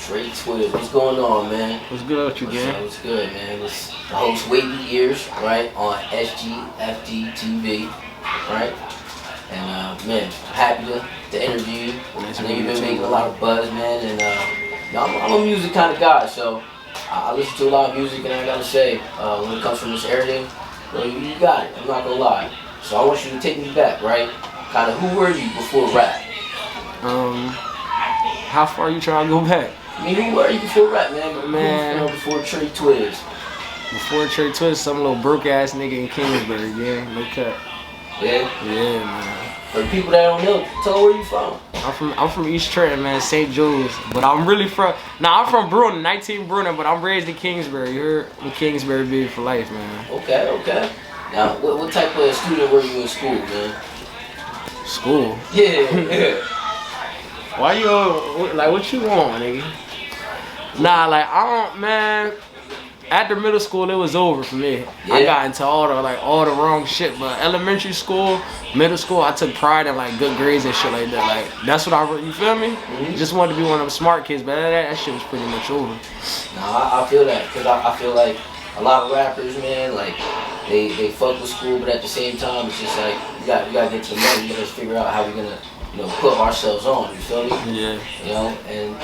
Trey Twizz, what's going on, man? What's good with you, gang? What's good, man? It's the host Wavy Ears, right, on SgfdTV, right? And man, happy to interview you. I know you've been making a lot of buzz, man, and I'm a music kind of guy, so I listen to a lot of music, and I gotta say, when it comes from this area, well, you got it. I'm not gonna lie. So I want you to take me back, right? Kind of, who were you before rap? How far you trying to go back? I mean, who were you before rap, man? Man. Before Trey Twizz. Before Trey Twizz, some little broke ass nigga in Kingsbury, yeah, no cut. Yeah? Yeah, man. For the people that don't know, tell where you from. I'm from East Trenton, man, St. Joe's. But I'm really from, I'm from Bruin, 19 Bruin, but I'm raised in Kingsbury. You heard? I'm Kingsbury baby for life, man. Okay. Now, what type of student were you in school, man? School? Yeah. Why you, like, what you want, nigga? Nah, like, I don't, man. After middle school, it was over for me. Yeah. I got into all the wrong shit. But elementary school, middle school, I took pride in like good grades and shit like that. Like that's what you feel me? Mm-hmm. Just wanted to be one of them smart kids, but that shit was pretty much over. Nah, I feel that, cause I feel like a lot of rappers, man, like they fuck with school, but at the same time, it's just like you gotta get to the money. You gotta figure out how we're gonna, put ourselves on. You feel me? Yeah. And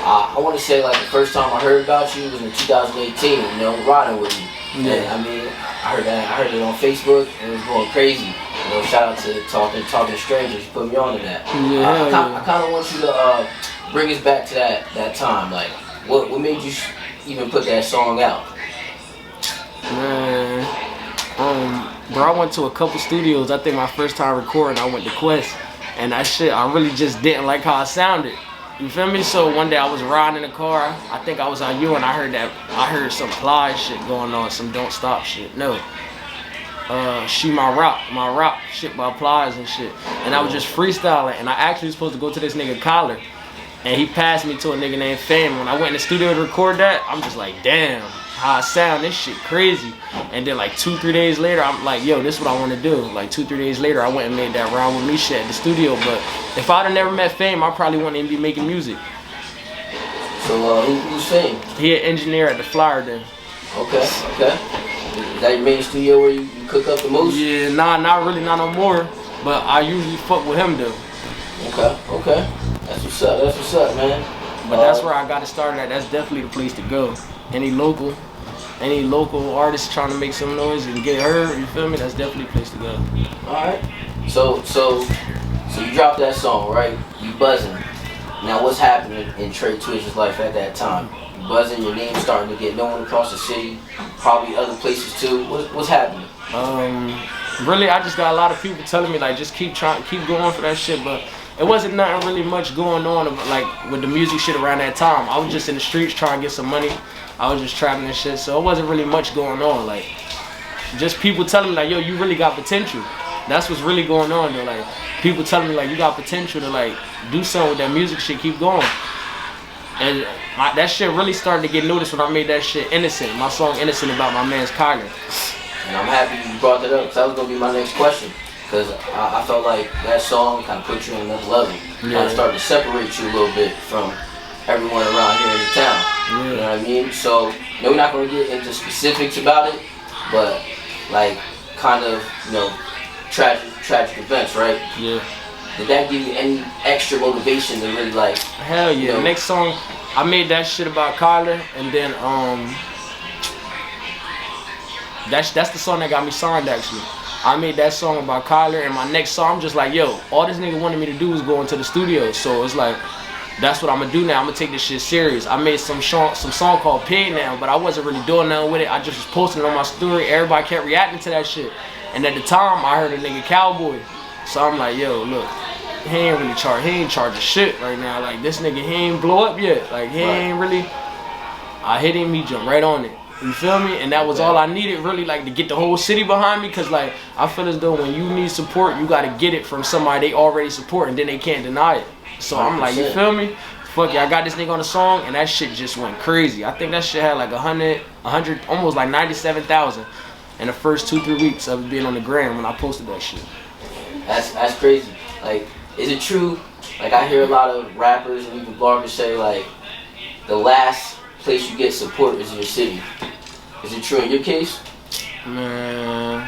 I want to say, like, the first time I heard about you was in 2018, riding with you. Yeah. And, I mean, I heard it on Facebook, and it was going crazy. Shout out to Talking to Strangers, you put me on to that. Yeah, I kind of want you to bring us back to that time. Like, what made you even put that song out? Man, bro, I went to a couple studios. I think my first time recording, I went to Quest, and that shit, I really just didn't like how it sounded. You feel me? So one day I was riding in the car. I think I was on you, and I heard some Ply shit going on, some Don't Stop shit. No, She My Rock shit by Plies and shit. And I was just freestyling, and I actually was supposed to go to this nigga Collar, and he passed me to a nigga named Fame. When I went in the studio to record that, I'm just like, damn, how I sound, this shit crazy. And then like 2-3 days later, I'm like, yo, this is what I want to do. Like 2-3 days later, I went and made that Round With Me shit at the studio. But if I'd have never met Fame, I probably wouldn't even be making music. So who's Fame? He an engineer at the Flyer then. Okay. Is that your main studio where you cook up the most? Yeah, nah, not really, not no more. But I usually fuck with him though. Okay. That's what's up, man. But that's where I got it started at. That's definitely the place to go. Any local artist trying to make some noise and get heard, you feel me? That's definitely a place to go. Alright. So you dropped that song, right? You buzzing. Now what's happening in Trey Twizz's life at that time? You buzzing, your name's starting to get known across the city, probably other places too. What's happening? Really, I just got a lot of people telling me like just keep going for that shit, but it wasn't nothing really much going on like with the music shit around that time. I was just in the streets trying to get some money. I was just trapping and shit, so it wasn't really much going on. Like, just people telling me like, yo, you really got potential. That's what's really going on though. Like, people telling me like, you got potential to like do something with that music shit, keep going. And that shit really started to get noticed when I made that shit Innocent, my song Innocent about my man's Kyler. And I'm happy you brought that up, because that was gonna be my next question. Because I felt like that song kind of put you on another level. Kind of started to separate you a little bit from everyone around here in the town. Yeah. You know what I mean? So, we're not going to get into specifics about it, but like kind of, tragic events, right? Yeah. Did that give you any extra motivation to really like? Hell yeah. Next song, I made that shit about Kyler, and then that's the song that got me signed actually. I made that song about Kyler, and my next song, I'm just like, yo, all this nigga wanted me to do was go into the studio. So it's like, that's what I'm gonna do now. I'm gonna take this shit serious. I made some song called Paid Now, but I wasn't really doing nothing with it. I just was posting it on my story. Everybody kept reacting to that shit. And at the time, I heard a nigga Cowboy. So I'm like, yo, look, he ain't charging shit right now. Like, this nigga, he ain't blow up yet. Like, he ain't really, I hit him, he jumped right on it. You feel me? And that was all I needed, really, like, to get the whole city behind me. Because, like, I feel as though when you need support, you got to get it from somebody they already support, and then they can't deny it. So I'm like, you feel me? Fuck yeah, I got this nigga on the song, and that shit just went crazy. I think that shit had like 100, almost like 97,000 in the first 2-3 weeks of it being on the gram when I posted that shit. That's crazy. Like, is it true? Like, I hear a lot of rappers and even bloggers say, like, the last place you get support is your city. Is it true in your case? Man,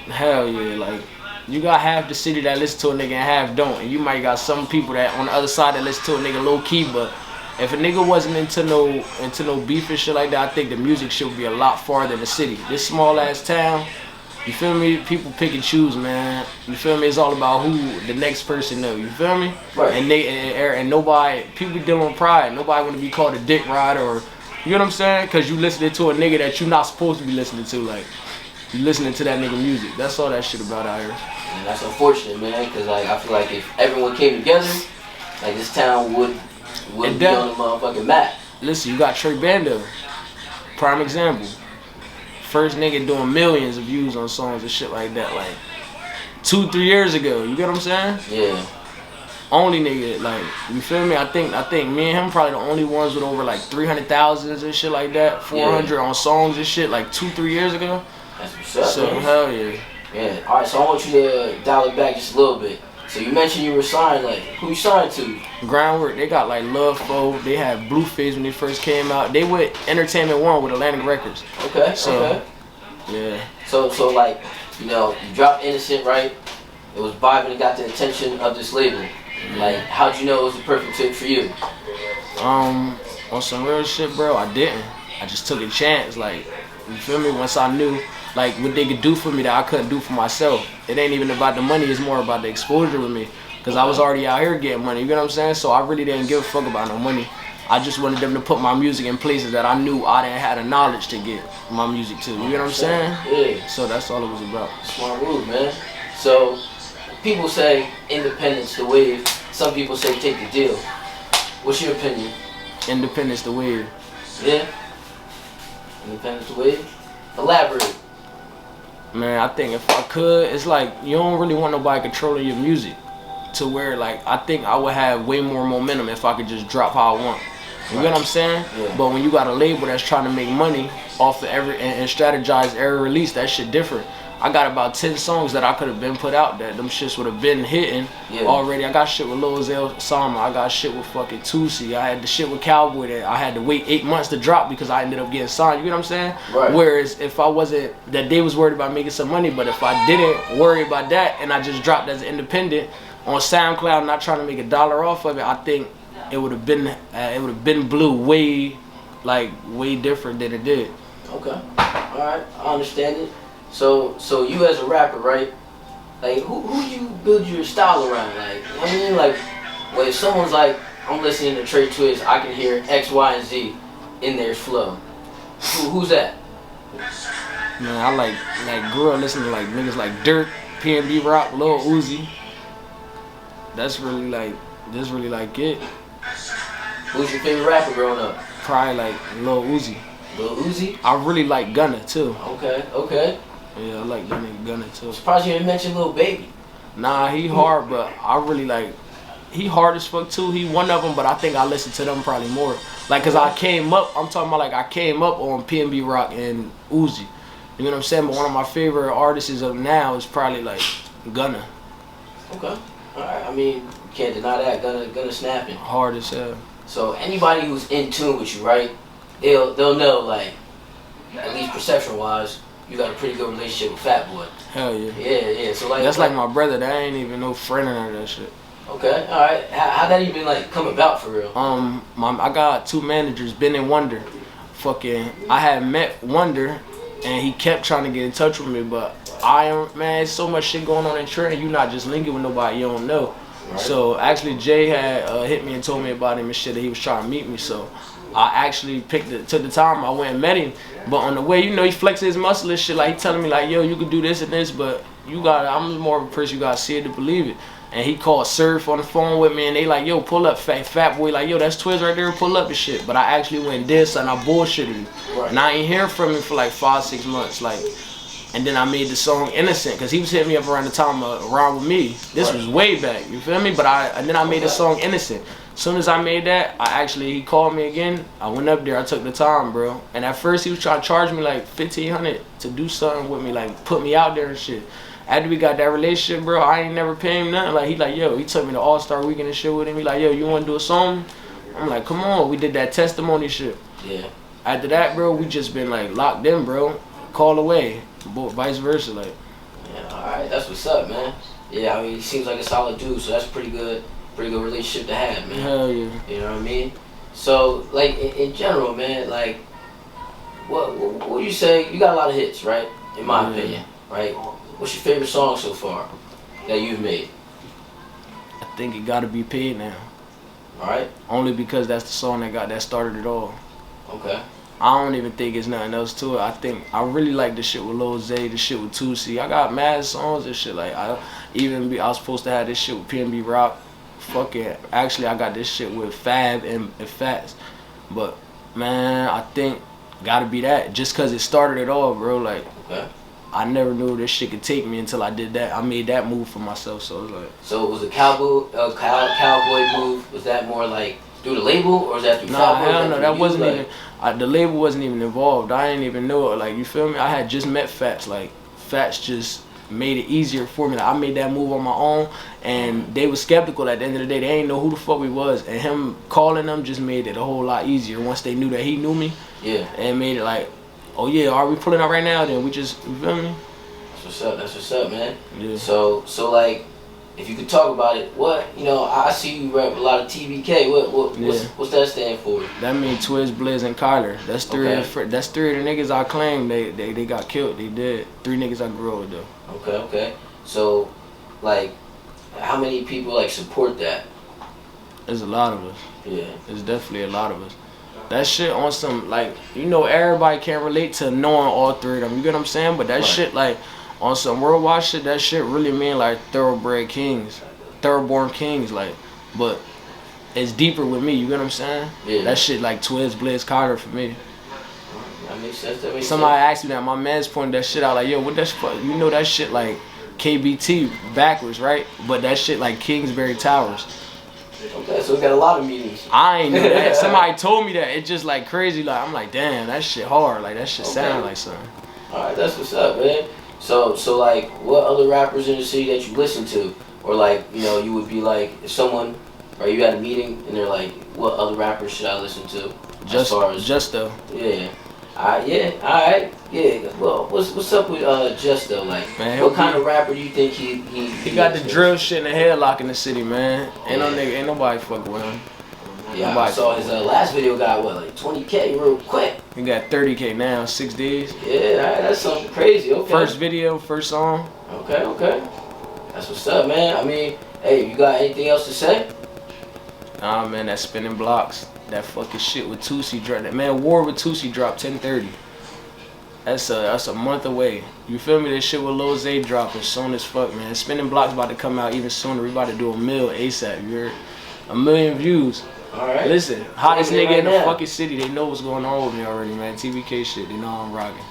hell yeah. Like, you got half the city that listen to a nigga and half don't. And you might got some people that on the other side that listen to a nigga low key, but if a nigga wasn't into no beef and shit like that, I think the music should be a lot farther in the city. This small ass town, you feel me? People pick and choose, man. You feel me? It's all about who the next person know. You feel me? Right. And nobody, people dealing with pride. Nobody want to be called a dick rider or, you know what I'm saying? Cause you listening to a nigga that you not supposed to be listening to. Like, you listening to that nigga music. That's all that shit about out here. And that's unfortunate, man. Cause like I feel like if everyone came together, like this town wouldn't be on the motherfucking map. Listen, you got Trey Bando, prime example. First nigga doing millions of views on songs and shit like that, like 2-3 years ago. You get what I'm saying? Yeah. Only nigga, like, you feel me? I think me and him probably the only ones with over like 300,000 and shit like that, 400 on songs and shit like 2-3 years ago. That's what's up. So man. hell yeah. Yeah. All right. So I want you to dial it back just a little bit. So you mentioned you were signed. Like, who you signed to? Groundwork. They got like Love Foe. They had Blueface when they first came out. They with Entertainment One with Atlantic Records. Okay. So, okay. Yeah. So like, you know, you dropped Innocent, right? It was vibing and got the attention of this label. Like, how'd you know it was the perfect fit for you? On some real shit, bro, I didn't. I just took a chance. Like, you feel me? Once I knew like what they could do for me that I couldn't do for myself. It ain't even about the money, it's more about the exposure with me. Cause I was already out here getting money, you get what I'm saying? So I really didn't give a fuck about no money. I just wanted them to put my music in places that I knew I didn't have the knowledge to get my music to. You get what I'm saying? Yeah. So that's all it was about. Smart move, man. So people say independence the wave. Some people say take the deal. What's your opinion? Independence the wave. Yeah. Independence the wave. Elaborate. Man, I think if I could, it's like you don't really want nobody controlling your music to where like I think I would have way more momentum if I could just drop how I want. You get what I'm saying? Yeah. But when you got a label that's trying to make money off of every and strategize every release, that shit different. I got about 10 songs that I could have been put out that them shits would have been hitting already. I got shit with Lil Uzi, Sama. I got shit with fucking Tusi. I had the shit with Cowboy that I had to wait 8 months to drop because I ended up getting signed. You get what I'm saying? Right. Whereas if I wasn't, that they was worried about making some money, but if I didn't worry about that and I just dropped as an independent on SoundCloud, not trying to make $1 off of it, I think it would have been blue way different than it did. Okay. All right. I understand it. So you as a rapper, right? Like, who you build your style around? Like, I mean, like, when someone's like, I'm listening to Trey Twizz, I can hear X, Y, and Z in their flow. Who's that? Man, I grew up listening to like niggas like Durk, PNB Rock, Lil Uzi. That's really like it. Who's your favorite rapper growing up? Probably like Lil Uzi. Lil Uzi? I really like Gunna too. Okay. Yeah, I like that nigga Gunna too. Surprised you didn't mention Lil Baby. Nah, he hard, but I really like. He hard as fuck too. He one of them, but I think I listen to them probably more. Like, cause I came up. I'm talking about like I came up on PNB Rock and Uzi. You know what I'm saying? But one of my favorite artists of now is probably like Gunna. Okay. All right. I mean, you can't deny that. Gunna snapping. Hard as hell. So anybody who's in tune with you, right? They'll know, like, at least perception wise, you got a pretty good relationship with Fat Boy. Hell yeah. Yeah. So like that's like my brother. That ain't even no friend or none of that shit. Okay. All right. How that even like come about for real? I got 2 managers, Ben and Wonder. I had met Wonder, and he kept trying to get in touch with me, but there's so much shit going on in Trenton. You not just linking with nobody you don't know. Right. So actually, Jay had hit me and told me about him and shit that he was trying to meet me. So I actually took the time. I went and met him. But on the way, you know, he flexed his muscle and shit. Like, he telling me like, yo, you could do this and this, but I'm more of a person you gotta see it to believe it. And he called Surf on the phone with me, and they like, yo, pull up, Fat Boy, like, yo, that's Twizz right there, pull up and shit. But I actually went and did something, I bullshitted him. Right. And I ain't hear from him for like 5-6 months, like. And then I made the song Innocent, because he was hitting me up around the time around with me. This was way back, you feel me? But then I made the song Innocent. As soon as I made that, he called me again. I went up there, I took the time, bro. And at first he was trying to charge me like $1,500 to do something with me, like put me out there and shit. After we got that relationship, bro, I ain't never paid him nothing. Like, he took me to All-Star Weekend and shit with him. He like, yo, you want to do a song? I'm like, come on, we did that testimony shit. Yeah. After that, bro, we just been like locked in, bro. Call away, vice versa, like. Yeah, all right, that's what's up, man. Yeah, I mean, he seems like a solid dude, so that's a pretty good relationship to have, man. Hell yeah. You know what I mean? So, like, in general, man, like, what would you say? You got a lot of hits, right? In my opinion, right? What's your favorite song so far that you've made? I think it gotta be Paid Now. All right. Only because that's the song that started it all. Okay. I don't even think it's nothing else to it. I think I really like the shit with Lil Zay, the shit with Tusi. I got mad songs and shit. Like I was supposed to have this shit with PNB Rock. Fuck it. Actually, I got this shit with Fab and Fats. But man, I think gotta be that. Just cause it started it all, bro. Like I never knew this shit could take me until I did that. I made that move for myself. So it was like. So it was a cowboy move. Was that more like through the label, or was that through? Nah, hell no, that wasn't even. The label wasn't even involved. I didn't even know it. Like, you feel me? I had just met Fats. Like, Fats just made it easier for me. Like, I made that move on my own, and they were skeptical at the end of the day. They ain't know who the fuck we was, and him calling them just made it a whole lot easier once they knew that he knew me. Yeah. And made it like, oh yeah, are we pulling out right now? Then we just, you feel me? That's what's up. That's what's up, man. Yeah. So like, if you could talk about it, what, you know, I see you rap a lot of TBK. What's that stand for? That means Twizz, Blizz, and Kyler. That's three. That's three of the niggas I claim they got killed. They did. 3 niggas I grew up with though. Okay. So, like, how many people like support that? There's a lot of us. Yeah. There's definitely a lot of us. That shit on some, like, you know, everybody can't relate to knowing all 3 of them. You get what I'm saying? But that shit, like, on some worldwide shit, that shit really mean like thoroughborn kings, like. But it's deeper with me. You get what I'm saying? Yeah. That shit like Twizz, Blizz, Carter for me. That makes sense. Somebody asked me that. My man's pointed that shit out like, yo, what that shit? You know that shit like KBT backwards, right? But that shit like Kingsbury Towers. Okay, so it got a lot of meanings. I ain't know that. Somebody told me that. It's just like crazy. Like I'm like, damn, that shit hard. Like that shit sound like something. All right, that's what's up, man. So like, what other rappers in the city that you listen to, or like, you know, you would be like, if someone, or you had a meeting and they're like, what other rappers should I listen to? Justo. Yeah. Yeah. All right. Yeah. Well, what's up with Justo? Like, man, what kind of rapper do you think he got the drill shit and the headlock in the city, man. Ain't nobody fucking with him. Yeah, I saw his last video got what, like 20K real quick. He got 30K now, 6 days. Yeah, that's something crazy. Okay. First video, first song. Okay. That's what's up, man. I mean, hey, you got anything else to say? Nah, man, that spinning blocks, that fucking shit with Tusi dropped. That man, War with Tusi dropped 10/30. That's a month away. You feel me? This shit with Lil Zay dropping soon as fuck, man. Spinning blocks about to come out even sooner. We about to do 1 million ASAP. You heard? 1 million views. Alright. Listen, hottest nigga in the fucking city. They know what's going on with me already, man. TBK shit. They know I'm rocking.